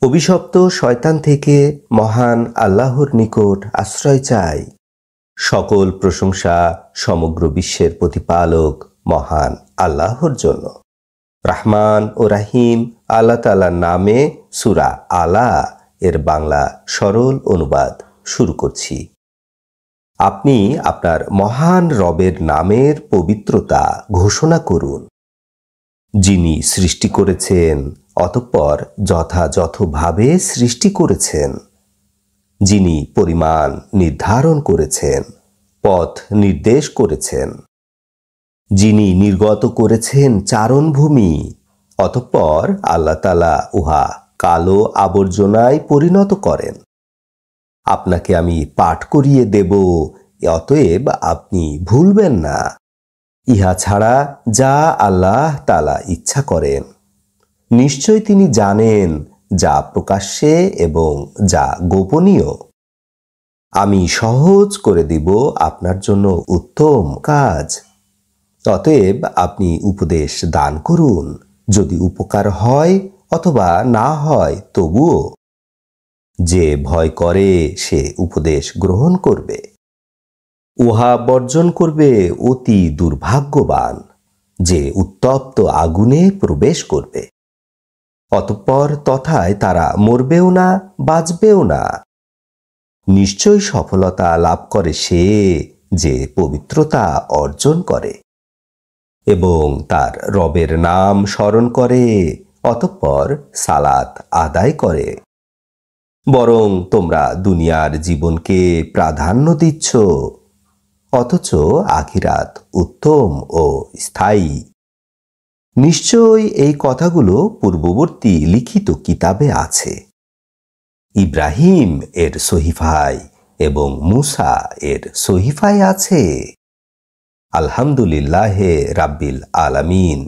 অভিশপ্ত শয়তান থেকে মহান আল্লাহর নিকট আশ্রয় চাই। সকল প্রশংসা সমগ্র বিশ্বের প্রতিপালক মহান আল্লাহর জন্য। রহমান ও রাহিম আল্লাহ তাআলার নামে সূরা আলা এর বাংলা সরল অনুবাদ শুরু করছি। আপনি আপনার মহান রবের নামের পবিত্রতা ঘোষণা করুন, যিনি সৃষ্টি করেছেন অতঃপর যথাযথভাবে সৃষ্টি করেছেন, যিনি পরিমাণ নির্ধারণ করেছেন, পথ নির্দেশ করেছেন, যিনি নির্গত করেছেন চারণভূমি অতঃপর আল্লাহ তাআলা উহা কালো আবর্জনায় পরিণত করেন। আপনাকে আমি পাঠ করিয়ে দেব, অতএব আপনি ভুলবেন না। ইহা ছাড়া যা আল্লাহ তাআলা ইচ্ছা করেন, নিশ্চয় তিনি জানেন যা প্রকাশ্যে এবং যা গোপনীয়। আমি সহজ করে দিব আপনার জন্য উত্তম কাজ। অতএব আপনি উপদেশ দান করুন, যদি উপকার হয় অথবা না হয় তবুও। যে ভয় করে সে উপদেশ গ্রহণ করবে, উহা বর্জন করবে অতি দুর্ভাগ্যবান, যে উত্তপ্ত আগুনে প্রবেশ করবে। অতঃপর তথায় তারা মরবেও না, বাঁচবেও না। নিশ্চয় সফলতা লাভ করে সে যে পবিত্রতা অর্জন করে এবং তার রবের নাম স্মরণ করে, অতঃপর সালাত আদায় করে। বরং তোমরা দুনিয়ার জীবনকে প্রাধান্য দিচ্ছ, অথচ আখিরাত উত্তম ও স্থায়ী। নিশ্চয় এই কথাগুলো পূর্ববর্তী লিখিত কিতাবে আছে। ইব্রাহিম এর সহিফায় এবং মুসা এর সহিফায় আছে। আলহামদুলিল্লাহে রাব্বিল আলামিন।